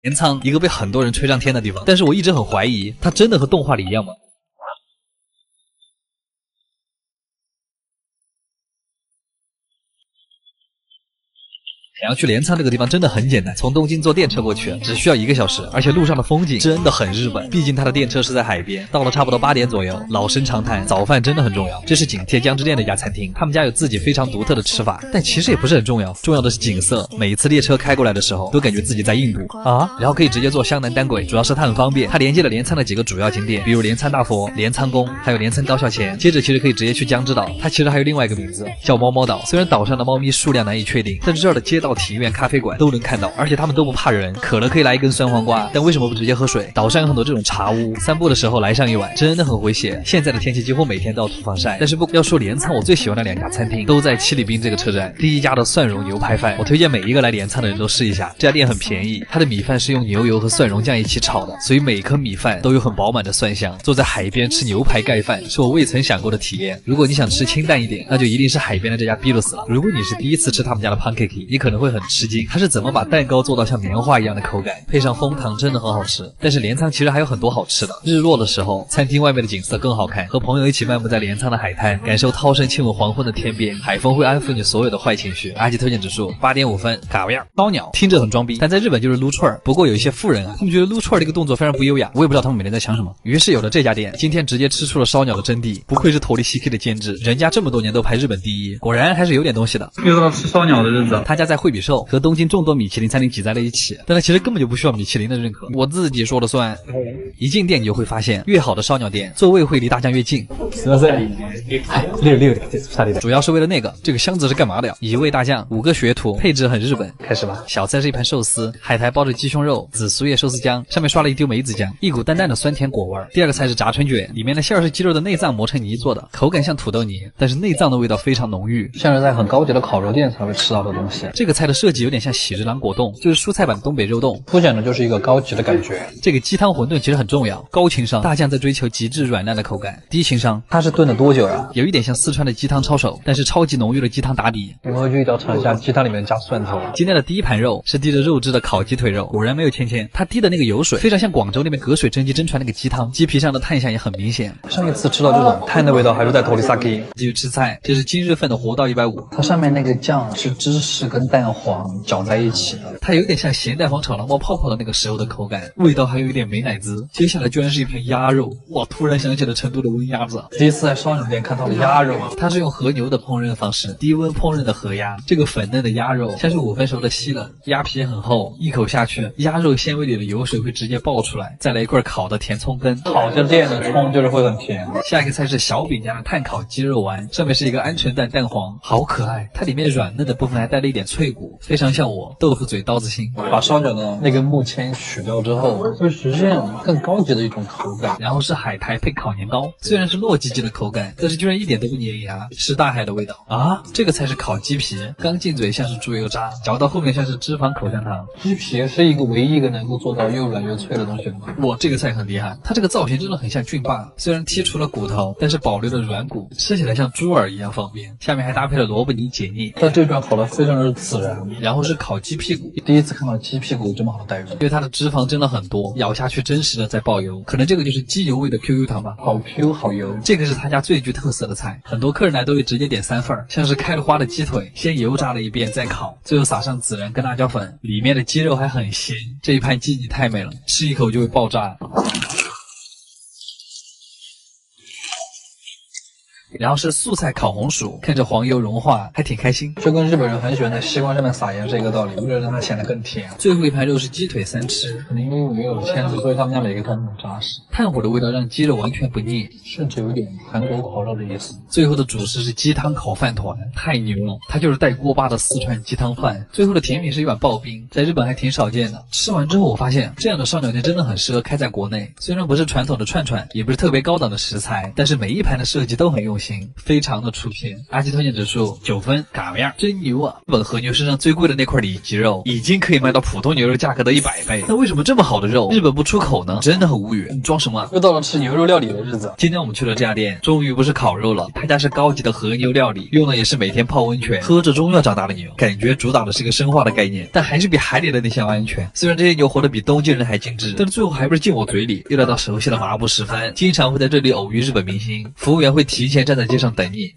镰仓一个被很多人吹上天的地方，但是我一直很怀疑，它真的和动画里一样吗？想要去镰仓这个地方真的很简单，从东京坐电车过去只需要1个小时，而且路上的风景真的很日本。毕竟它的电车是在海边，到了差不多8点左右，老生常谈，早饭真的很重要。这是紧贴江之电的一家餐厅，他们家有自己非常独特的吃法，但其实也不是很重要，重要的是景色。每一次列车开过来的时候，都感觉自己在印度啊，然后可以直接坐湘南单轨，主要是它很方便，它连接了镰仓的几个主要景点，比如镰仓大佛、镰仓宫，还有镰仓高校前。接着其实可以直接去江之岛，它其实还有另外一个名字叫猫猫岛，虽然岛上的猫咪数量难以确定，但是这儿的街道、庭院、咖啡馆都能看到，而且他们都不怕人，渴了可以来一根酸黄瓜，但为什么不直接喝水？岛上有很多这种茶屋，散步的时候来上一碗，真的很回血。现在的天气几乎每天都要涂防晒，但是不要说镰仓，我最喜欢的2家餐厅都在七里滨这个车站。第一家的蒜蓉牛排饭，我推荐每一个来镰仓的人都试一下，这家店很便宜，它的米饭是用牛油和蒜蓉酱一起炒的，所以每一颗米饭都有很饱满的蒜香。坐在海边吃牛排盖饭是我未曾想过的体验。如果你想吃清淡一点，那就一定是海边的这家 Biros 了。如果你是第一次吃他们家的 pancake， 你可能会很吃惊，它是怎么把蛋糕做到像棉花一样的口感，配上枫糖真的很好吃。但是镰仓其实还有很多好吃的，日落的时候餐厅外面的景色更好看，和朋友一起漫步在镰仓的海滩，感受涛声亲吻黄昏的天边，海风会安抚你所有的坏情绪。阿吉推荐指数8.5分，嘎味儿。烧鸟听着很装逼，但在日本就是撸串儿。不过有一些富人啊，他们觉得撸串儿这个动作非常不优雅，我也不知道他们每天在想什么。于是有了这家店，今天直接吃出了烧鸟的真谛，不愧是头里 CK 的监制，人家这么多年都排日本第一，果然还是有点东西的。又到吃烧鸟的日子，他家在惠比寿和东京众多米其林餐厅挤在了一起，但他其实根本就不需要米其林的认可，我自己说了算。一进店你就会发现，越好的烧鸟店座位会离大酱越近。主要是为了那个，这个箱子是干嘛的呀？1味大酱，5个学徒，配置很日本。开始吧。小菜是一盘寿司，海苔包着鸡胸肉，紫苏叶寿司酱，上面刷了一丢梅子酱，一股淡淡的酸甜果味。第二个菜是炸春卷，里面的馅儿是鸡肉的内脏磨成泥做的，口感像土豆泥，但是内脏的味道非常浓郁，像是在很高级的烤肉店才会吃到的东西。这个菜的设计有点像喜之郎果冻，就是蔬菜版的东北肉冻，凸显的就是一个高级的感觉。这个鸡汤馄饨其实很重要，高情商，大酱在追求极致软烂的口感，低情商，它是炖了多久呀？有一点像四川的鸡汤抄手，但是超级浓郁的鸡汤打底。我回去一定要尝一下鸡汤里面加蒜头。今天的第一盘肉是滴着肉汁的烤鸡腿肉，果然没有芊芊，它滴的那个油水非常像广州那边隔水蒸鸡蒸出来那个鸡汤，鸡皮上的碳香也很明显。上一次吃到这种碳的味道还是在头里 sake。继续吃菜，这是今日份的活到150，它上面那个酱是芝士跟蛋黄搅在一起的，它有点像咸蛋黄炒狼冒泡泡的那个时候的口感，味道还有一点美乃滋。接下来居然是一盘鸭肉，哇！突然想起了成都的温鸭子，第一次在烧鸟店看到了鸭肉，它是用和牛的烹饪方式，低温烹饪的和鸭。这个粉嫩的鸭肉像是5分熟的西冷，鸭皮很厚，一口下去，鸭肉纤维里的油水会直接爆出来，再来一块烤的甜葱根，好家店的葱就是会很甜。下一个菜是小饼家的炭烤鸡肉丸，上面是一个鹌鹑蛋蛋黄，好可爱，它里面软嫩的部分还带了一点脆骨，非常像我豆腐嘴刀子心。把烧鸟的那根木签取掉之后，会实现更高级的一种口感。然后是海苔配烤年糕，虽然是糯叽叽的口感，但是居然一点都不粘牙，是大海的味道啊！这个才是烤鸡皮，刚进嘴像是猪油渣，嚼到后面像是脂肪口香糖。鸡皮是一个唯一一个能够做到又软又脆的东西了吗？哇，这个菜很厉害，它这个造型真的很像菌霸，虽然剔除了骨头，但是保留了软骨，吃起来像猪耳一样方便。下面还搭配了萝卜泥解腻，它这段烤的非常的自然。然后是烤鸡屁股，第一次看到鸡屁股有这么好的待遇，因为它的脂肪真的很多，咬下去真实的在爆油，可能这个就是鸡油味的 QQ 糖吧，好 Q 好油。这个是他家最具特色的菜，很多客人来都会直接点3份，像是开了花的鸡腿，先油炸了一遍再烤，最后撒上孜然跟辣椒粉，里面的鸡肉还很鲜，这一盘鸡你太美了，吃一口就会爆炸。然后是素菜烤红薯，看着黄油融化，还挺开心。就跟日本人很喜欢在西瓜上面撒盐是一个道理，为了让它显得更甜。最后一盘肉是鸡腿3吃，可能因为没有签子，所以他们家每个都很扎实。炭火的味道让鸡肉完全不腻，甚至有点韩国烤肉的意思。最后的主食是鸡汤烤饭团，太牛了，它就是带锅巴的四川鸡汤饭。最后的甜品是一碗刨冰，在日本还挺少见的。吃完之后我发现，这样的烧鸟店真的很适合开在国内。虽然不是传统的串串，也不是特别高档的食材，但是每一盘的设计都很用心。型，非常的出片。阿基推荐指数9分，嘎样，真牛啊！日本和牛身上最贵的那块里脊肉，已经可以卖到普通牛肉价格的100倍。那为什么这么好的肉，日本不出口呢？真的很无语。你装什么？又到了吃牛肉料理的日子。今天我们去了这家店，终于不是烤肉了，他家是高级的和牛料理，用的也是每天泡温泉、喝着中药长大的牛，感觉主打的是个生化的概念，但还是比海里的那些要安全。虽然这些牛活得比东京人还精致，但是最后还不是进我嘴里。又来到熟悉的麻布十番，经常会在这里偶遇日本明星，服务员会提前站在街上等你，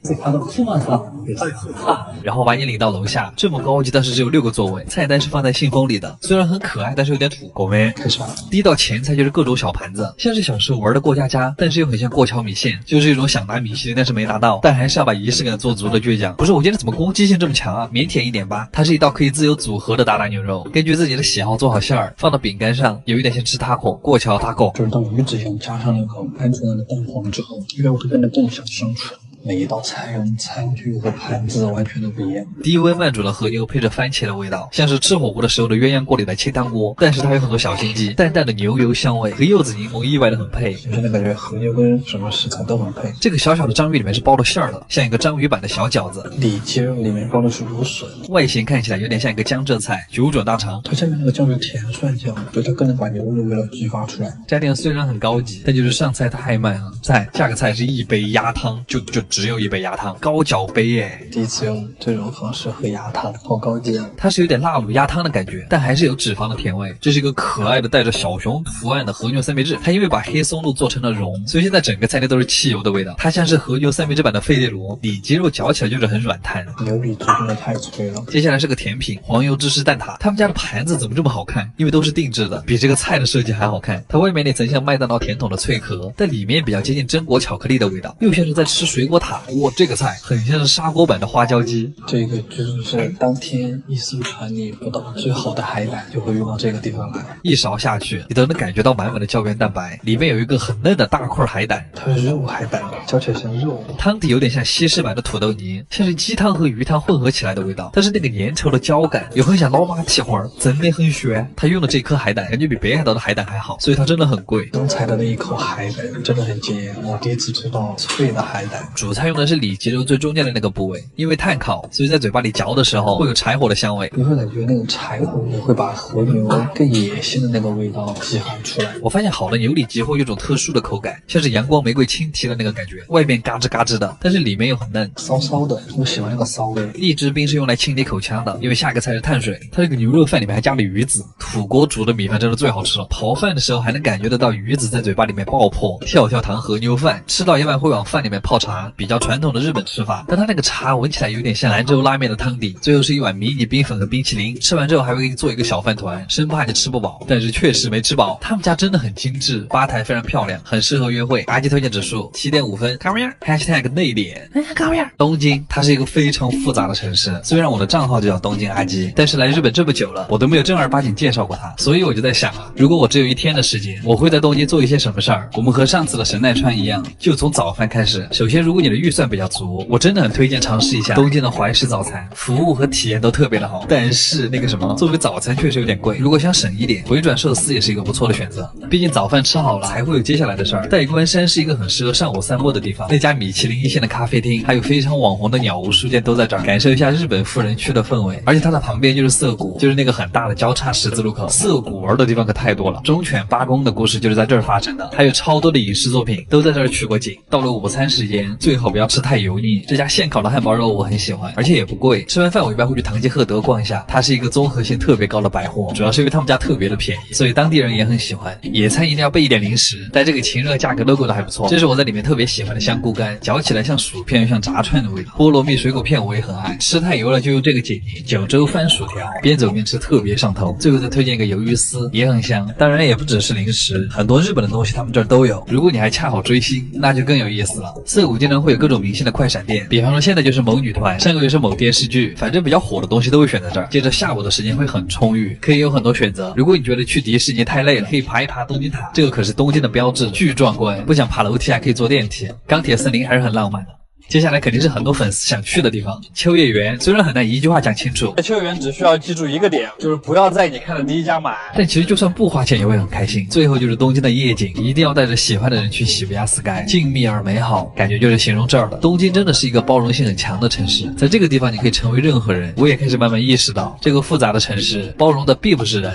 然后把你领到楼下。这么高级，但是只有6个座位，菜单是放在信封里的，虽然很可爱，但是有点土。狗妹开始吧。第一道前菜就是各种小盘子，像是小时候玩的过家家，但是又很像过桥米线，就是一种想拿米线但是没拿到，但还是要把仪式感做足的倔强。不是我今天怎么攻击性这么强啊？腼腆一点吧。它是一道可以自由组合的打牛肉，根据自己的喜好做好馅儿，放到饼干上，有一点像吃taco，过桥taco。就是当鱼子酱加上那个鹌鹑的蛋黄之后，肉会变得更像香醇。每一道菜用餐具和盘子完全都不一样。低温慢煮的和牛配着番茄的味道，像是吃火锅的时候的鸳鸯锅里的清汤锅，但是它有很多小心机，淡淡的牛油香味和柚子柠檬意外的很配。我现在感觉和牛跟什么食材都很配。这个小小的章鱼里面是包了馅儿的，像一个章鱼版的小饺子。里脊肉里面包的是芦笋，外形看起来有点像一个江浙菜，九转大肠。它下面那个酱是甜蒜酱，对，它更能把牛肉的味道激发出来。这家店虽然很高级，但就是上菜太慢了。下个菜是一杯鸭汤，就只有一杯鸭汤。高脚杯耶，第一次用这种方式喝鸭汤，好高级啊！它是有点辣卤鸭汤的感觉，但还是有脂肪的甜味。这是一个可爱的带着小熊图案的和牛三明治，它因为把黑松露做成了蓉，所以现在整个菜单都是汽油的味道。它像是和牛三明治版的费列罗，里脊肉嚼起来就是很软弹。牛里脊真的太脆了。接下来是个甜品，黄油芝士蛋挞。他们家的盘子怎么这么好看？因为都是定制的，比这个菜的设计还好看。它外面那层像麦当劳甜筒的脆壳，但里面比较接近榛果巧克力的味道，又像是在吃水果塔。哇，这个菜很像是砂锅版的花椒鸡。这个就是当天一艘船里捕到最好的海胆，就会运到这个地方来。一勺下去，你都能感觉到满满的胶原蛋白，里面有一个很嫩的大块海胆。它是肉海胆，嚼起来像肉。汤底有点像西式版的土豆泥，像是鸡汤和鱼汤混合起来的味道，但是那个粘稠的胶感又很想捞马蹄花，真的很炫。他用的这颗海胆感觉比北海道的海胆还好，所以它真的很贵。刚才的那一口海胆真的很惊艳，我第一次吃到脆的海胆。主菜用的是里脊肉最中间的那个部位，因为炭烤，所以在嘴巴里嚼的时候会有柴火的香味。你会感觉那个柴火味会把和牛更野性的那个味道激发出来。我发现好的牛里脊会有一种特殊的口感，像是阳光玫瑰青提的那个感觉，外面嘎吱嘎吱的，但是里面又很嫩，骚骚的。我喜欢那个骚味。荔枝冰是用来清理口腔的，因为下个菜是碳水，它这个牛肉饭里面还加了鱼子。土锅煮的米饭真的最好吃了，刨饭的时候还能感觉得到鱼子在嘴巴里面爆破。跳跳糖和牛饭吃到一半会往饭里面泡茶，比较传统的日本吃法，但它那个茶闻起来有点像兰州拉面的汤底。最后是一碗迷你冰粉和冰淇淋，吃完之后还会给你做一个小饭团，生怕你吃不饱，但是确实没吃饱。他们家真的很精致，吧台非常漂亮，很适合约会。阿基推荐指数7.5分。Come here #内敛。Come here。东京，它是一个非常复杂的城市，虽然我的账号就叫东京阿基，但是来日本这么久了，我都没有正儿八经介绍过它，所以我就在想啊，如果我只有1天的时间，我会在东京做一些什么事儿？我们和上次的神奈川一样，就从早饭开始。首先，如果你的预算比较足，我真的很推荐尝试一下东京的怀石早餐，服务和体验都特别的好。但是那个什么，作为早餐确实有点贵，如果想省一点，回转寿司也是一个不错的选择。毕竟早饭吃好了，才会有接下来的事儿。代官山是一个很适合上午散步的地方，那家米其林1线的咖啡厅，还有非常网红的鸟屋书店都在这儿，感受一下日本富人区的氛围。而且它的旁边就是涩谷，就是那个很大的交叉十字路口。涩谷玩的地方可太多了，忠犬八公的故事就是在这儿发生的，还有超多的影视作品都在这儿取过景。到了午餐时间，最好不要吃太油腻。这家现烤的汉堡肉我很喜欢，而且也不贵。吃完饭我一般会去唐吉诃德逛一下，它是一个综合性特别高的百货，主要是因为他们家特别的便宜，所以当地人也很喜欢。野餐一定要备一点零食，但这个情热价格 logo 的还不错。这是我在里面特别喜欢的香菇干，嚼起来像薯片又像炸串的味道。菠萝蜜水果片我也很爱，吃太油了就用这个解腻。九州番薯条，边走边吃特别上头。最后再推荐一个鱿鱼丝，也很香。当然也不只是零食，很多日本的东西他们这儿都有。如果你还恰好追星，那就更有意思了。涩谷经常会有各种明星的快闪店，比方说现在就是某女团，上个月是某电视剧，反正比较火的东西都会选在这儿。接着下午的时间会很充裕，可以有很多选择。如果你觉得去迪士尼太累了，可以爬一爬东京塔，这个可是东京的标志，巨壮观。不想爬楼梯还可以坐电梯。钢铁森林还是很浪漫的。接下来肯定是很多粉丝想去的地方，秋叶原虽然很难一句话讲清楚，在秋叶原只需要记住一个点，就是不要在你看的第一家买。但其实就算不花钱也会很开心。最后就是东京的夜景，一定要带着喜欢的人去喜布亚 Sky， 静谧而美好，感觉就是形容这儿的。东京真的是一个包容性很强的城市，在这个地方你可以成为任何人。我也开始慢慢意识到，这个复杂的城市包容的并不是人，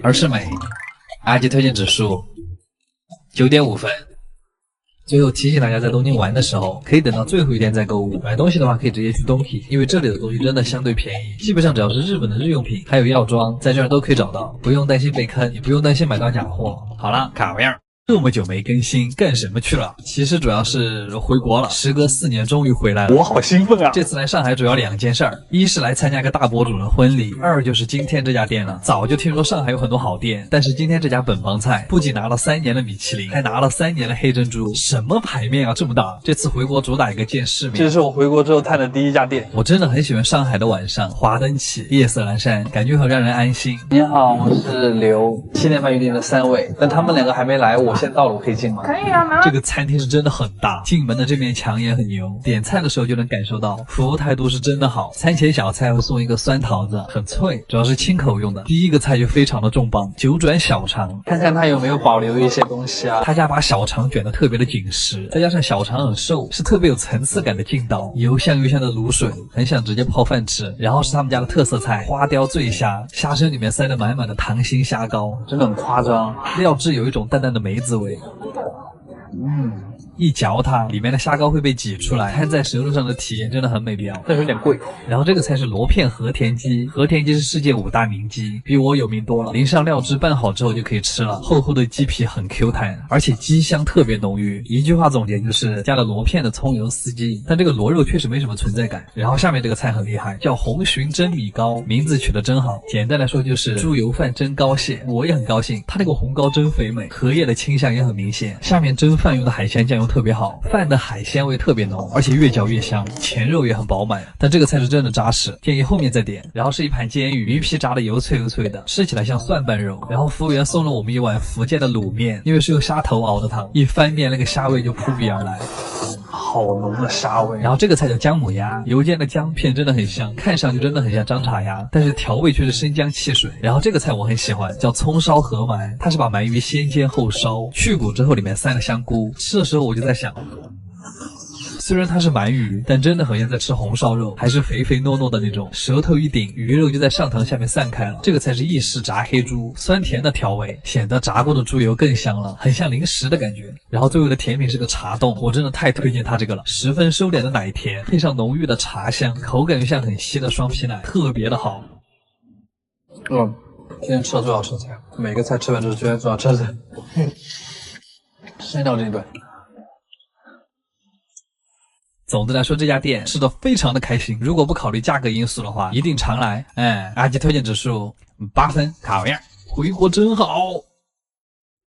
而是美。阿吉推荐指数9.5分。最后提醒大家，在东京玩的时候，可以等到最后一天再购物。买东西的话，可以直接去东体，因为这里的东西真的相对便宜，基本上只要是日本的日用品，还有药妆，在这儿都可以找到，不用担心被坑，也不用担心买到假货。好了，卡样。这么久没更新，干什么去了？其实主要是回国了，时隔4年终于回来了，我好兴奋啊！这次来上海主要2件事儿，一是来参加个大博主的婚礼，二就是今天这家店了。早就听说上海有很多好店，但是今天这家本帮菜不仅拿了3年的米其林，还拿了3年的黑珍珠，什么牌面啊这么大！这次回国主打一个见世面。这是我回国之后探的第一家店。我真的很喜欢上海的晚上，华灯起，夜色阑珊，感觉很让人安心。你好，我是刘，7点半预定的3位，但他们2个还没来，我先到了，我可以进吗？可以啊，这个餐厅是真的很大，进门的这面墙也很牛，点菜的时候就能感受到服务态度是真的好。餐前小菜会送一个酸桃子，很脆，主要是清口用的。第一个菜就非常的重磅，九转小肠，看看它有没有保留一些东西啊。他家把小肠卷得特别的紧实，再加上小肠很瘦，是特别有层次感的劲道，油香油香的卤水，很想直接泡饭吃。然后是他们家的特色菜花雕醉虾，虾身里面塞得满满的溏心虾膏，真的很夸张，料汁有一种淡淡的梅子味。一嚼它，里面的虾膏会被挤出来，摊在舌头上的体验真的很美妙，但是有点贵。然后这个菜是螺片和田鸡，和田鸡是世界5大名鸡，比我有名多了。淋上料汁拌好之后就可以吃了，厚厚的鸡皮很 Q 弹，而且鸡香特别浓郁。一句话总结就是加了螺片的葱油丝鸡，但这个螺肉确实没什么存在感。然后下面这个菜很厉害，叫红鲟蒸米糕，名字取得真好。简单来说就是猪油饭蒸膏蟹，我也很高兴，它那个红膏真肥美，荷叶的清香也很明显。下面蒸饭用的海鲜酱油特别好，饭的海鲜味特别浓，而且越嚼越香，前肉也很饱满。但这个菜是真的扎实，建议后面再点。然后是一盘煎鱼，鱼皮炸的油脆油脆的，吃起来像蒜瓣肉。然后服务员送了我们一碗福建的卤面，因为是用虾头熬的汤，一翻面那个虾味就扑鼻而来。好浓的虾味。然后这个菜叫姜母鸭，油煎的姜片真的很香，看上去真的很像张茶鸭，但是调味却是生姜汽水。然后这个菜我很喜欢，叫葱烧河鳗，它是把鳗鱼先煎后烧，去骨之后里面塞了香菇。吃的时候我就在想，虽然它是鳗鱼，但真的很像在吃红烧肉，还是肥肥糯糯的那种，舌头一顶，鱼肉就在上膛下面散开了。这个才是意式炸黑猪，酸甜的调味，显得炸过的猪油更香了，很像零食的感觉。然后最后的甜品是个茶冻，我真的太推荐它这个了，10分收敛的奶甜，配上浓郁的茶香，口感又像很稀的双皮奶，特别的好。今天吃了最好吃的菜，每个菜吃完都是今天最好吃的菜。删掉这一段。总的来说，这家店吃的非常的开心，如果不考虑价格因素的话，一定常来。阿吉推荐指数8分，卡样，回国真好。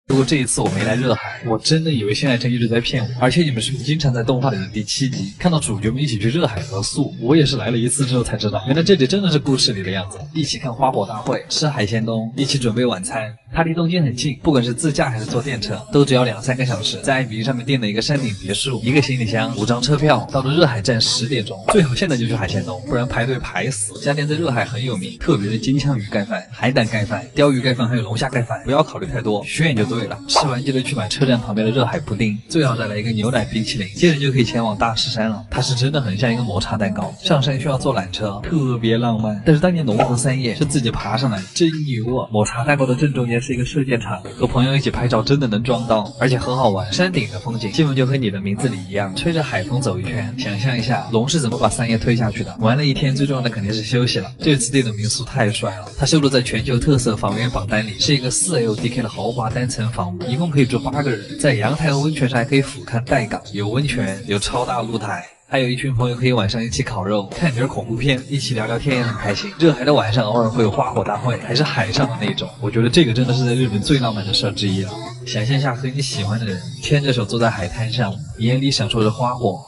如果这一次我没来热海，我真的以为新海诚一直在骗我。而且你们是不是经常在动画里的第7集看到主角们一起去热海合宿？我也是来了一次之后才知道，原来这里真的是故事里的样子。一起看花火大会，吃海鲜冻，一起准备晚餐。它离东京很近，不管是自驾还是坐电车，都只要2-3个小时。在爱彼迎上面订了一个山顶别墅，一个行李箱，5张车票，到了热海站10点钟。最好现在就去海鲜冻，不然排队排死。这家店在热海很有名，特别是金枪鱼盖饭、海胆盖饭、鲷鱼盖饭还有龙虾盖饭，不要考虑太多，选就对了。吃完记得去买车站旁边的热海布丁，最好再来一个牛奶冰淇淋，接着就可以前往大石山了。它是真的很像一个抹茶蛋糕，上山需要坐缆车，特别浪漫。但是当年农夫3叶是自己爬上来，真牛啊！抹茶蛋糕的正中间是一个射箭场，和朋友一起拍照真的能撞到，而且很好玩。山顶的风景基本就和你的名字里一样，吹着海风走一圈，想象一下龙是怎么把3叶推下去的。玩了一天，最重要的肯定是休息了。这次订的民宿太帅了，它收录在全球特色房源榜单里，是一个4LDK 的豪华单层房屋，一共可以住8个人。在阳台和温泉上还可以俯瞰岱港，有温泉，有超大露台，还有一群朋友可以晚上一起烤肉，看点恐怖片，一起聊聊天也很开心。热海的晚上偶尔会有花火大会，还是海上的那种，我觉得这个真的是在日本最浪漫的事之一了。想象一下和你喜欢的人牵着手坐在海滩上，眼里闪烁着花火，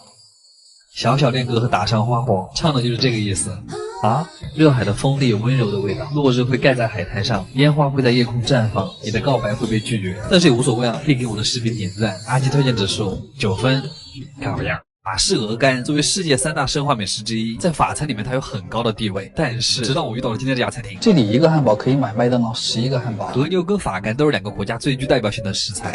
小小恋歌和打上花火，唱的就是这个意思啊！热海的风里有温柔的味道，落日会盖在海滩上，烟花会在夜空绽放，你的告白会被拒绝，但是也无所谓啊，可以给我的视频点赞。阿基推荐指数9分，卡样。法式鹅肝作为世界3大奢华美食之一，在法餐里面它有很高的地位。但是直到我遇到了今天这家餐厅，这里一个汉堡可以买麦当劳11个汉堡。和牛跟法肝都是2个国家最具代表性的食材。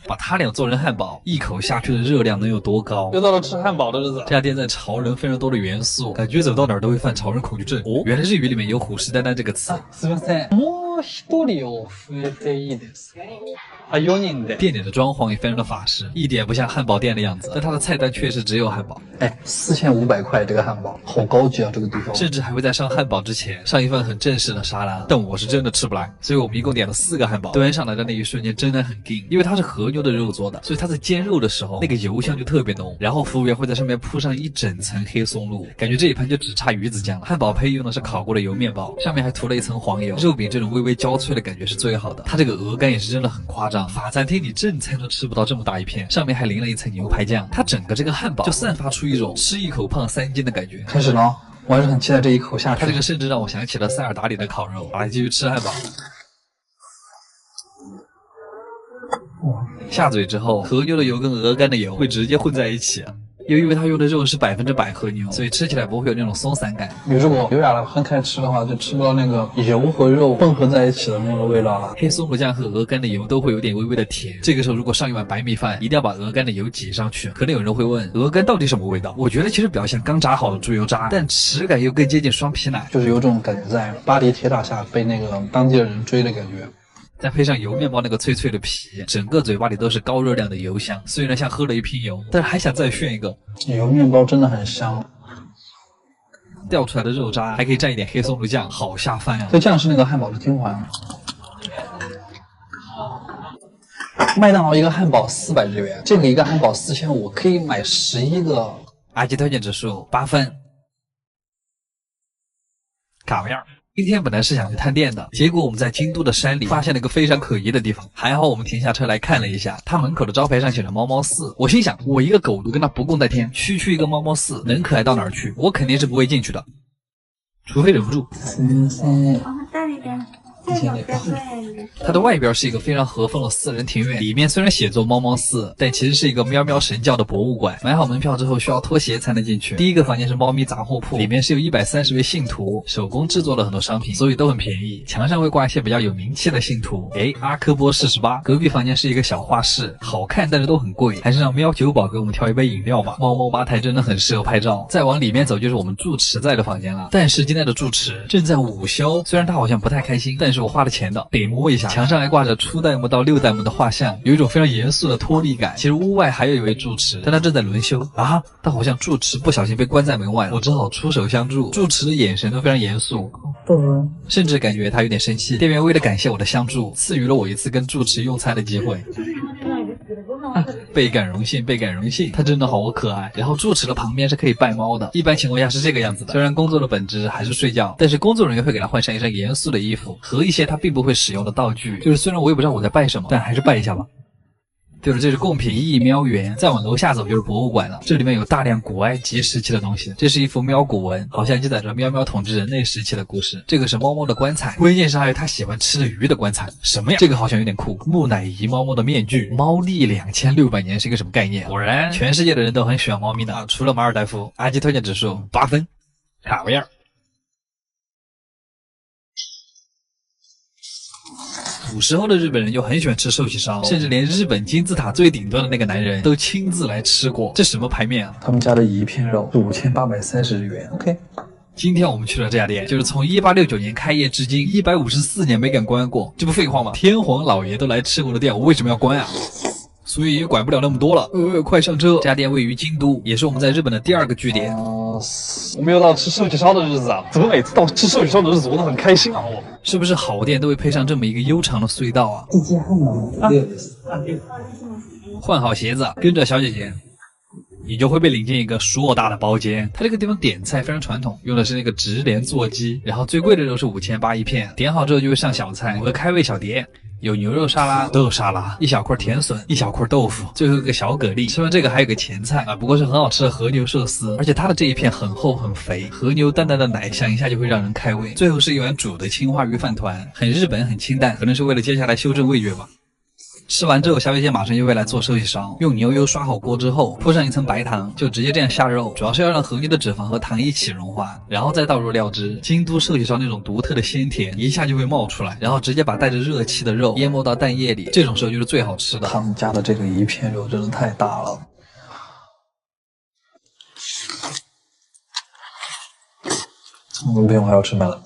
把它俩做成汉堡，一口下去的热量能有多高？又到了吃汉堡的日子。这家店在潮人非常多的元素，感觉走到哪儿都会犯潮人恐惧症。哦，原来日语里面有虎视眈眈这个词。すみません。もう1人を増えていいですか？啊，4人で。店里的装潢也非常的法式，一点不像汉堡店的样子，但它的菜单确实只有汉堡。哎，4500块这个汉堡，好高级啊！这个地方，甚至还会在上汉堡之前上一份很正式的沙拉，但我是真的吃不来，所以我们一共点了4个汉堡。端上来的那一瞬间真的很硬，因为它是和牛的肉做的，所以它在煎肉的时候那个油香就特别浓。然后服务员会在上面铺上一整层黑松露，感觉这一盘就只差鱼子酱了。汉堡配用的是烤过的油面包，上面还涂了一层黄油，肉饼这种微微焦脆的感觉是最好的。它这个鹅肝也是真的很夸张，法餐厅里正餐都吃不到这么大一片，上面还淋了一层牛排酱。它整个这个汉堡就散发出一种吃一口胖3斤的感觉。开始了，我还是很期待这一口下去。它这个甚至让我想起了塞尔达里的烤肉。来，继续吃汉堡。下嘴之后，和牛的油跟鹅肝的油会直接混在一起。又因为它用的肉是100%和牛，所以吃起来不会有那种松散感。你如果优雅的分开吃的话，就吃不到那个油和肉混合在一起的那个味道了。黑松露酱和鹅肝的油都会有点微微的甜，这个时候如果上一碗白米饭，一定要把鹅肝的油挤上去。可能有人会问，鹅肝到底什么味道？我觉得其实比较像刚炸好的猪油渣，但吃感又更接近双皮奶，就是有种感觉在巴黎铁塔下被那个当地的人追的感觉。再配上油面包那个脆脆的皮，整个嘴巴里都是高热量的油香。虽然像喝了一瓶油，但是还想再炫一个。油面包真的很香，掉出来的肉渣还可以蘸一点黑松露酱，好下饭呀！这酱是那个汉堡的精华。麦当劳一个汉堡400日元，这个一个汉堡4500，可以买11个。阿基推荐指数8分。卡面。今天本来是想去探店的，结果我们在京都的山里发现了一个非常可疑的地方。还好我们停下车来看了一下，它门口的招牌上写着猫猫寺。我心想，我一个狗都跟它不共戴天，区区一个猫猫寺能可爱到哪儿去？我肯定是不会进去的，除非忍不住。它的外边是一个非常和风的私人庭院，里面虽然写作猫猫寺，但其实是一个喵喵神教的博物馆。买好门票之后需要脱鞋才能进去。第一个房间是猫咪杂货铺，里面是有130位信徒手工制作了很多商品，所以都很便宜。墙上会挂一些比较有名气的信徒，阿科波48。隔壁房间是一个小画室，好看但是都很贵，还是让喵酒保给我们挑一杯饮料吧。猫猫吧台真的很适合拍照。再往里面走就是我们住持在的房间了，但是今天的住持正在午休，虽然他好像不太开心，但是我花了钱的，得摸一下。墙上还挂着初代目到6代目的画像，有一种非常严肃的脱离感。其实屋外还有一位住持，但他正在轮休啊，但好像住持不小心被关在门外了，我只好出手相助。住持的眼神都非常严肃，甚至感觉他有点生气。店员为了感谢我的相助，赐予了我一次跟住持用餐的机会。倍感荣幸，倍感荣幸，他真的好可爱。然后住持的旁边是可以拜猫的，一般情况下是这个样子的。虽然工作的本质还是睡觉，但是工作人员会给他换上一身严肃的衣服和一些他并不会使用的道具。就是虽然我也不知道我在拜什么，但还是拜一下吧。就是这是贡品一喵园，再往楼下走就是博物馆了。这里面有大量古埃及时期的东西，这是一幅喵古文，好像记载着喵喵统治人类时期的故事。这个是猫猫的棺材，关键是还有它喜欢吃的鱼的棺材。什么呀？这个好像有点酷。木乃伊猫猫的面具，猫历2600年是一个什么概念？果然全世界的人都很喜欢猫咪呢，除了马尔代夫。阿基推荐指数8分，卡味儿。古时候的日本人就很喜欢吃寿喜烧，甚至连日本金字塔最顶端的那个男人都亲自来吃过。这什么牌面啊？他们家的一片肉是5830日元。OK， 今天我们去了这家店，就是从1869年开业至今154年没敢关过，这不废话吗？天皇老爷都来吃过的店，我为什么要关啊？所以也管不了那么多了。快上车！这家店位于京都，也是我们在日本的第2个据点。我们又到吃寿喜烧的日子啊！怎么每次到吃寿喜烧的日子我都很开心啊？我是不是好店都会配上这么一个悠长的隧道啊？换好鞋子，跟着小姐姐，你就会被领进一个硕大的包间。它这个地方点菜非常传统，用的是那个直连座机，然后最贵的肉是5800一片。点好之后就会上小菜，5个开胃小碟。有牛肉沙拉、豆沙拉、一小块甜笋、一小块豆腐，最后一个小蛤蜊。吃完这个还有个前菜啊，不过是很好吃的和牛寿司，而且它的这一片很厚很肥，和牛淡淡的奶香一下就会让人开胃。最后是一碗煮的青花鱼饭团，很日本很清淡，可能是为了接下来修正味觉吧。吃完之后，小姐姐马上就会来做寿喜烧，用牛油刷好锅之后，铺上一层白糖，就直接这样下肉，主要是要让和牛的脂肪和糖一起融化，然后再倒入料汁。京都寿喜烧那种独特的鲜甜一下就会冒出来，然后直接把带着热气的肉淹没到蛋液里，这种时候就是最好吃的。他们家的这个一片肉真的太大了。不用，还要吃饭了。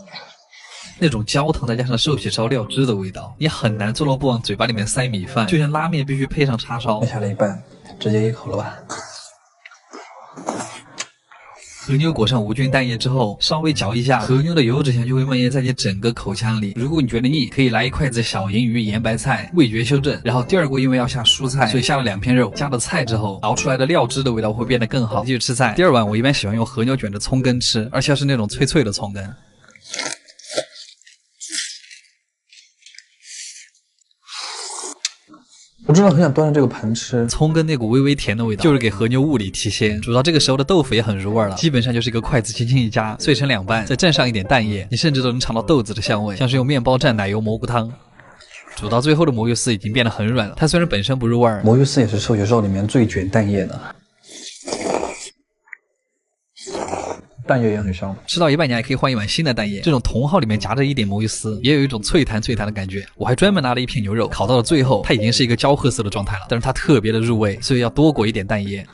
那种焦糖再加上寿喜烧料汁的味道，你很难做到不往嘴巴里面塞米饭，就像拉面必须配上叉烧。剩下了一半，直接一口了吧。和牛裹上无菌蛋液之后，稍微嚼一下，和牛的油脂香就会蔓延在你整个口腔里。如果你觉得腻，可以来一筷子小银鱼盐白菜，味觉修正。然后第二锅因为要下蔬菜，所以下了2片肉，加了菜之后，熬出来的料汁的味道会变得更好。继续吃菜。第二碗我一般喜欢用和牛卷的葱根吃，而且是那种脆脆的葱根。我真的很想端着这个盆吃，葱跟那股微微甜的味道，就是给和牛物理提鲜。煮到这个时候的豆腐也很入味了，基本上就是一个筷子轻轻一夹，碎成2半，再蘸上一点蛋液，你甚至都能尝到豆子的香味，像是用面包蘸奶油蘑菇汤。煮到最后的魔芋丝已经变得很软了，它虽然本身不入味儿，魔芋丝也是寿喜烧里面最卷蛋液的。蛋液也很香，吃到一半你还可以换一碗新的蛋液，这种茼蒿里面夹着一点魔芋丝，也有一种脆弹脆弹的感觉。我还专门拿了一片牛肉，烤到了最后，它已经是一个焦褐色的状态了，但是它特别的入味，所以要多裹一点蛋液。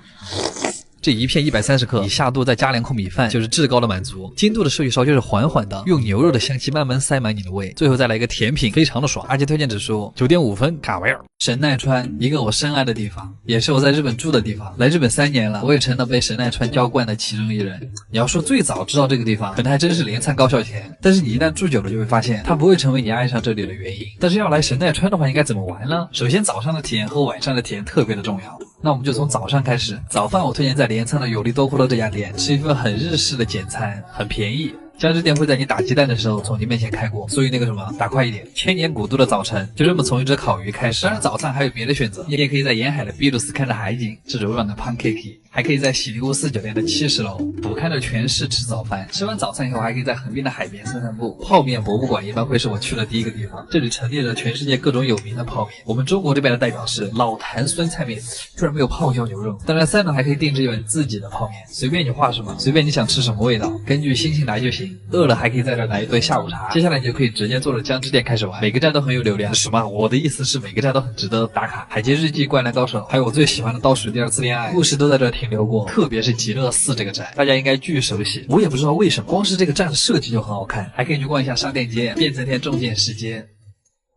这一片130克，以下肚再加2口米饭，就是至高的满足。京都的寿喜烧就是缓缓的，用牛肉的香气慢慢塞满你的胃，最后再来一个甜品，非常的爽。而且推荐指数9.5分，卡维尔。神奈川，一个我深爱的地方，也是我在日本住的地方。来日本3年了，我也成了被神奈川浇灌的其中一人。你要说最早知道这个地方，可能还真是镰仓高校前，但是你一旦住久了，就会发现它不会成为你爱上这里的原因。但是要来神奈川的话，应该怎么玩呢？首先早上的体验和晚上的体验特别的重要。那我们就从早上开始。早饭我推荐在镰仓的有利多库洛这家店吃一份很日式的简餐，很便宜。江之店会在你打鸡蛋的时候从你面前开过，所以那个什么，打快一点。千年古都的早晨就这么从一只烤鱼开始。当然早餐还有别的选择，你也可以在沿海的比鲁斯看着海景，吃柔软的 pancake， 还可以在喜力乌斯酒店的70楼俯瞰着全市吃早饭。吃完早餐以后，还可以在横滨的海边散散步。泡面博物馆一般会是我去的第一个地方，这里陈列着全世界各种有名的泡面。我们中国这边的代表是老坛酸菜面，居然没有泡椒牛肉。当然3楼还可以定制一碗自己的泡面，随便你画什么，随便你想吃什么味道，根据心情来就行。饿了还可以在这来一杯下午茶。接下来你就可以直接坐着江之店开始玩，每个站都很有流量。什么？我的意思是每个站都很值得打卡。海街日记、灌篮高手，还有我最喜欢的倒数第2次恋爱，故事都在这停留过。特别是极乐寺这个站，大家应该巨熟悉。我也不知道为什么，光是这个站的设计就很好看。还可以去逛一下商店街、变层田重建市街。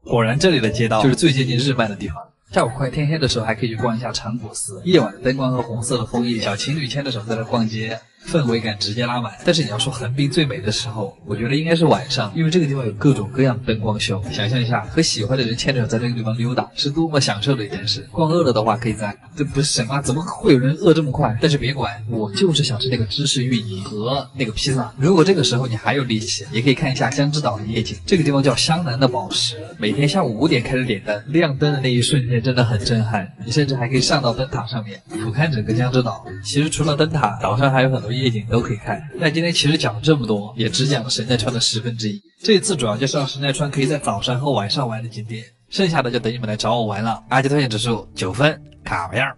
果然这里的街道就是最接近日漫的地方。下午快天黑的时候，还可以去逛一下长谷寺。夜晚的灯光和红色的枫叶，小情侣牵着手在这逛街，氛围感直接拉满。但是你要说横滨最美的时候，我觉得应该是晚上，因为这个地方有各种各样的灯光秀。想象一下，和喜欢的人牵着手在这个地方溜达，是多么享受的一件事。逛饿了的话，可以在……这不是什么？怎么会有人饿这么快？但是别管，我就是想吃那个芝士芋泥和那个披萨。如果这个时候你还有力气，也可以看一下江之岛的夜景。这个地方叫湘南的宝石，每天下午5点开始点灯，亮灯的那一瞬间真的很震撼。你甚至还可以上到灯塔上面，俯瞰整个江之岛。其实除了灯塔，岛上还有很多夜景都可以看。但今天其实讲了这么多，也只讲了神奈川的1/10。这一次主要介绍神奈川可以在早上和晚上玩的景点，剩下的就等你们来找我玩了。阿吉推荐指数9分，卡维尔。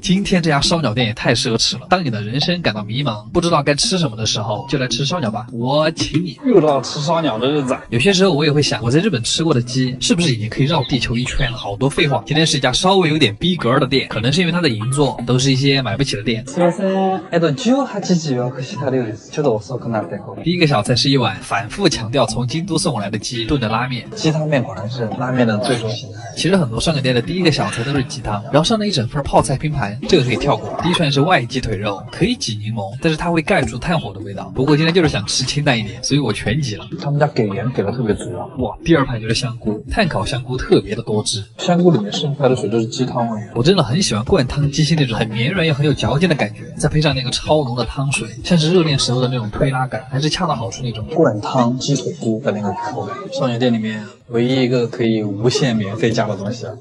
今天这家烧鸟店也太奢侈了。当你的人生感到迷茫，不知道该吃什么的时候，就来吃烧鸟吧，我请你。又到吃烧鸟的日子。有些时候我也会想，我在日本吃过的鸡是不是已经可以绕地球1圈了？好多废话。今天是一家稍微有点逼格的店，可能是因为它的银座都是一些买不起的店。すみません。18時予約した料理です。ちょっと遅くなって。第一个小菜是一碗反复强调从京都送过来的鸡炖的拉面。鸡汤面果然是拉面的最终形态。其实很多烧鸟店的第一个小菜都是鸡汤，然后上了一整份泡菜拼盘，这个可以跳过。第一串是外鸡腿肉，可以挤柠檬，但是它会盖住炭火的味道。不过今天就是想吃清淡一点，所以我全挤了。他们家给盐给的特别足啊！哇，第二盘就是香菇，炭烤香菇特别的多汁，香菇里面渗出来的水就是鸡汤味。我真的很喜欢灌汤鸡心那种很绵软又很有嚼劲的感觉，再配上那个超浓的汤水，像是热恋时候的那种推拉感，还是恰到好处那种。灌汤鸡腿菇的那个口感，烧鸟店里面唯一一个可以无限免费加的东西啊。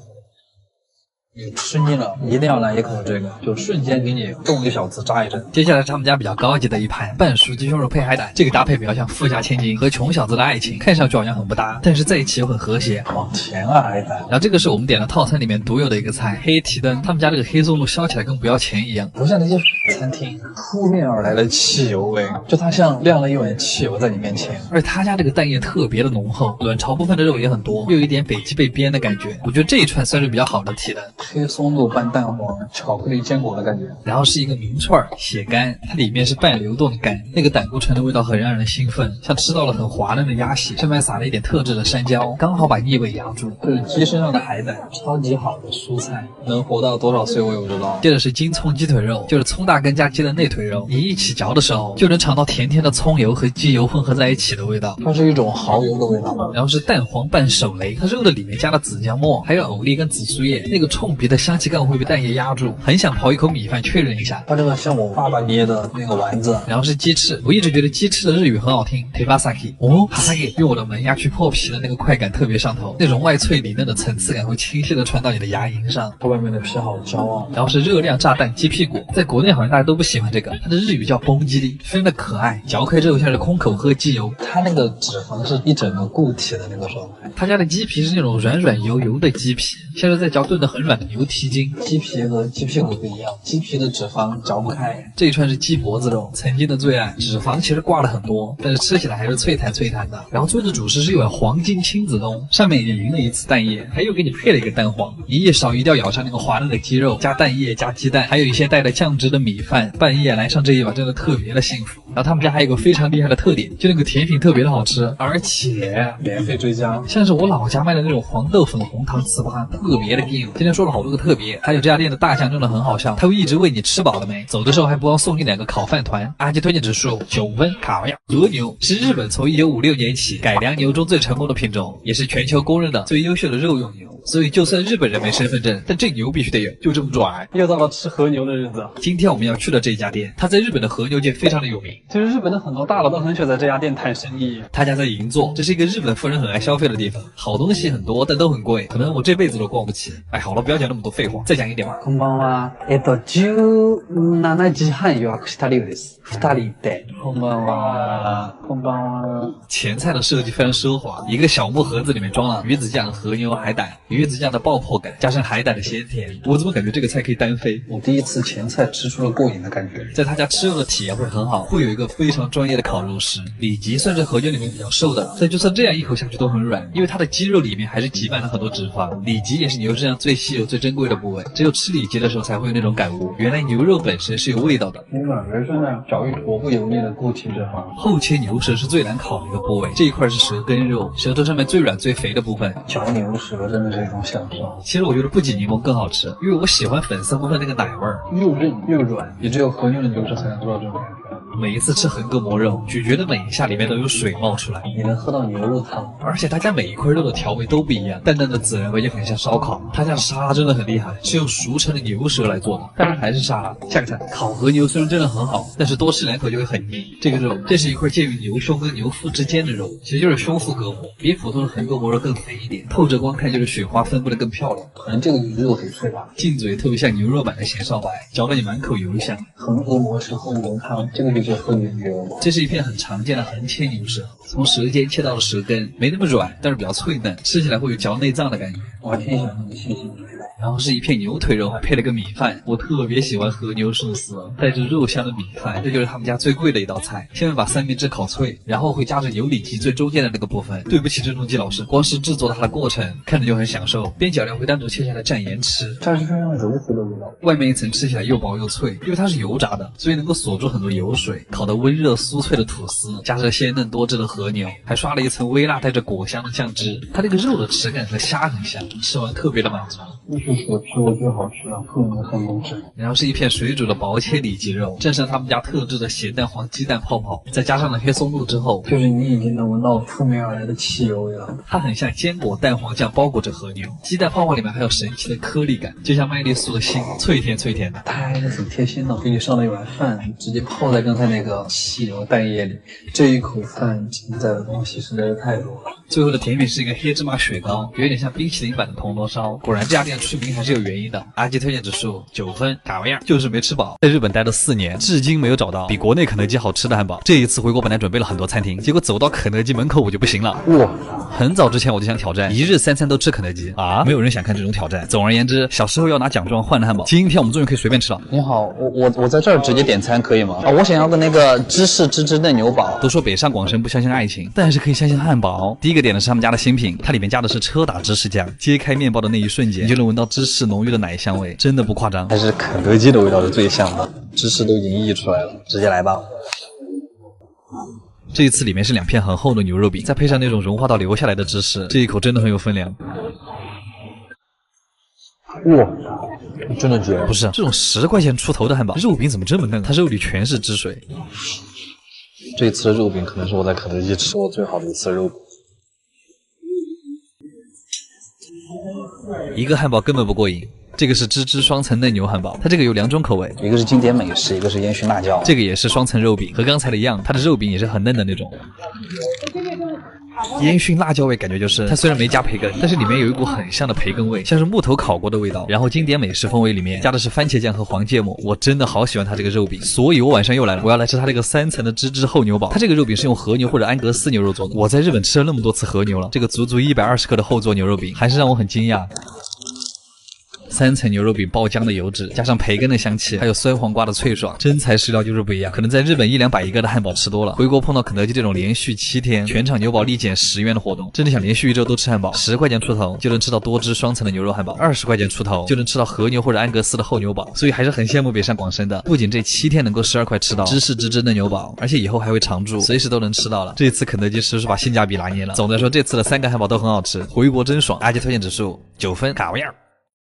你吃腻了，一定要来一口这个，就瞬间给你动力小子扎一针。接下来是他们家比较高级的一盘半熟鸡胸肉配海胆，这个搭配比较像富家千金和穷小子的爱情，看上去好像很不搭，但是在一起又很和谐。好甜啊，海胆！然后这个是我们点的套餐里面独有的一个菜，黑提灯。他们家这个黑松露削起来跟不要钱一样，不像那些餐厅扑面而来的汽油味，就它像晾了一碗汽油在你面前。而他家这个蛋液特别的浓厚，卵巢部分的肉也很多，又有一点北极贝边的感觉。我觉得这一串算是比较好的提灯。黑松露拌蛋黄，巧克力坚果的感觉。然后是一个名串血干，它里面是半流动的干，那个胆固醇的味道很让人兴奋，像吃到了很滑嫩的鸭血，上面撒了一点特制的山椒，刚好把腻味压住。这是鸡身上的海胆，超级好的蔬菜，能活到多少岁我也不知道。接着是京葱鸡腿肉，就是葱大根加鸡的内腿肉，你一起嚼的时候就能尝到甜甜的葱油和鸡油混合在一起的味道，它是一种蚝油的味道。然后是蛋黄拌手雷，它肉的里面加了子姜末，还有藕粒跟紫苏叶，那个冲鼻的香气刚好会被蛋液压住，很想刨一口米饭确认一下。它这个像我爸爸捏的那个丸子。然后是鸡翅，我一直觉得鸡翅的日语很好听 ，tebasaki。哦，哈萨给用我的门牙去破皮的那个快感特别上头，那种外脆里嫩的层次感会清晰的传到你的牙龈上。它外面的皮好焦啊。然后是热量炸弹鸡屁股，在国内好像大家都不喜欢这个，它的日语叫崩鸡粒，非常的可爱，嚼开之后像是空口喝鸡油。它那个脂肪是一整个固体的那个状态。他家的鸡皮是那种软软油油的鸡皮，像是在嚼炖得很软的牛蹄筋。鸡皮和鸡屁股不一样，鸡皮的脂肪嚼不开。这一串是鸡脖子肉，曾经的最爱，脂肪其实挂了很多，但是吃起来还是脆弹脆弹的。然后最后的主食是一碗黄金亲子冬，上面也淋了一次蛋液，还又给你配了一个蛋黄。你一勺一定要咬上那个滑嫩的鸡肉，加蛋液加鸡蛋，还有一些带着酱汁的米饭，半夜来上这一碗真的特别的幸福。然后他们家还有一个非常厉害的特点，就那个甜品特别的好吃，而且免费追加，像是我老家卖的那种黄豆粉红糖糍粑，特别的硬。今天说了好多个特别，还有这家店的大酱真的很好笑，他会一直问你吃饱了没，走的时候还不忘送你2个烤饭团。阿基推荐指数9分，卡哇亚。和牛是日本从1956年起改良牛中最成功的品种，也是全球公认的最优秀的肉用牛。所以就算日本人没身份证，但这牛必须得有，就这么拽。又到了吃和牛的日子。今天我们要去的这家店，它在日本的和牛界非常的有名。其实日本的很多大佬都很喜欢在这家店谈生意。他家在银座，这是一个日本富人很爱消费的地方，好东西很多，但都很贵，可能我这辈子都逛不起。哎，好了，不要讲那么多废话，再讲一点吧。こんばんは。17時半予約した理由です。2人で。こんばんは。こんばんは。前菜的设计非常奢华，一个小木盒子里面装了鱼子酱、和牛、海胆，鱼子酱的爆破感加上海胆的鲜甜，我怎么感觉这个菜可以单飞？我第一次前菜吃出了过瘾的感觉。在他家吃肉的体验会很好，会有一个非常专业的烤肉师。里脊算是和牛里面比较瘦的，但就算这样一口下去都很软，因为它的鸡肉里面还是挤满了很多脂肪。里脊也是牛身上最稀有、最珍贵的部位，只有吃里脊的时候才会有那种感悟，原来牛肉本身是有味道的。你软人身上嚼一坨不油腻的固体脂肪。后切牛舌是最难烤的一个部位，这一块是舌根肉，舌头上面最软最肥的部分。嚼牛舌真的是一种享受。其实我觉得不挤柠檬更好吃，因为我喜欢粉色部分那个奶味儿，又韧又软，也只有和牛的牛舌才能做到这种感觉。每一次吃横膈膜肉，咀嚼的每一下里面都有水冒出来，你能喝到牛肉汤。而且他家每一块肉的调味都不一样，淡淡的孜然味就很像烧烤。他家的沙拉真的很厉害，是用熟成的牛舌来做的，当然还是沙拉。下个菜，烤和牛虽然真的很好，但是多吃2口就会很腻。这个肉，这是一块介于牛胸跟牛腹之间的肉，其实就是胸腹膈膜，比普通的横膈膜肉更肥一点，透着光看就是雪花分布的更漂亮。可能这个鱼肉很脆吧，进嘴特别像牛肉版的咸烧白，嚼得你满口油香。横膈膜是喝牛汤，这个就是喝牛油。这是一片很常见的横切牛舌，从舌尖切到了舌根，没那么软，但是比较脆嫩，吃起来会有嚼内脏的感觉。我还挺喜欢这个细细的。然后是一片牛腿肉，还配了个米饭。我特别喜欢和牛寿司，带着肉香的米饭，这就是他们家最贵的一道菜。先把三明治烤脆，然后会夹着牛里脊最中间的那个部分。对不起，郑中基老师，光是制作它的过程，看着就很享受。边角料会单独切下来蘸盐吃，它是非常柔和的味道。外面一层吃起来又薄又脆，因为它是油炸的，所以能够锁住很多油水。烤得温热酥脆的吐司，加上鲜嫩多汁的和牛，还刷了一层微辣带着果香的酱汁。它那个肉的质感和虾很像，吃完特别的满足。这是我吃过最好吃的和牛三明治。然后是一片水煮的薄切里脊肉，蘸上他们家特制的咸蛋黄鸡蛋泡泡，再加上了黑松露之后，就是你已经能闻到扑面而来的汽油味了。它很像坚果蛋黄酱包裹着和牛，鸡蛋泡泡里面还有神奇的颗粒感，就像麦丽素的心，脆甜脆甜的。它还是很贴心的，给你上了一碗饭，直接泡在刚才那个汽油蛋液里。这一口饭承载的东西实在是太多了。最后的甜品是一个黑芝麻雪糕，有点像冰淇淋版的铜锣烧。果然这家店出名还是有原因的。阿基推荐指数9分，嘎味样，就是没吃饱。在日本待了4年，至今没有找到比国内肯德基好吃的汉堡。这一次回国本来准备了很多餐厅，结果走到肯德基门口我就不行了。哇！很早之前我就想挑战1日3餐都吃肯德基啊，没有人想看这种挑战。总而言之，小时候要拿奖状换的汉堡，今天我们终于可以随便吃了。你好，我在这儿直接点餐可以吗？我想要个那个芝士芝芝嫩牛堡。都说北上广深不相信爱情，但是可以相信汉堡。第一个点的是他们家的新品，它里面加的是车打芝士酱，揭开面包的那一瞬间，你就能闻到芝士浓郁的奶香味，真的不夸张。还是肯德基的味道是最香的，芝士都已经溢出来了，直接来吧。这一次里面是2片很厚的牛肉饼，再配上那种融化到流下来的芝士，这一口真的很有分量。哇，真的绝了！不是这种10块钱出头的汉堡，肉饼怎么这么嫩？它肉里全是汁水。这一次的肉饼可能是我在肯德基吃过最好的一次肉饼。一个汉堡根本不过瘾。这个是芝芝双层嫩牛汉堡，它这个有2种口味，一个是经典美式，一个是烟熏辣椒。这个也是双层肉饼，和刚才的一样，它的肉饼也是很嫩的那种。烟熏辣椒味感觉就是它虽然没加培根，但是里面有一股很香的培根味，像是木头烤过的味道。然后经典美式风味里面加的是番茄酱和黄芥末，我真的好喜欢它这个肉饼，所以我晚上又来了，我要来吃它这个3层的芝芝厚牛堡。它这个肉饼是用和牛或者安格斯牛肉做的，我在日本吃了那么多次和牛了，这个足足120克的厚做牛肉饼还是让我很惊讶。3层牛肉饼爆浆的油脂，加上培根的香气，还有酸黄瓜的脆爽，真材实料就是不一样。可能在日本100-200一个的汉堡吃多了，回国碰到肯德基这种连续7天全场牛堡立减10元的活动，真的想连续1周都吃汉堡。10块钱出头就能吃到多汁双层的牛肉汉堡，20块钱出头就能吃到和牛或者安格斯的厚牛堡，所以还是很羡慕北上广深的。不仅这7天能够12块吃到芝士芝芝的牛堡，而且以后还会常驻，随时都能吃到了。这次肯德基实是把性价比拿捏了。总的来说，这次的3个汉堡都很好吃，回国真爽。阿基推荐指数9分，嘎味样。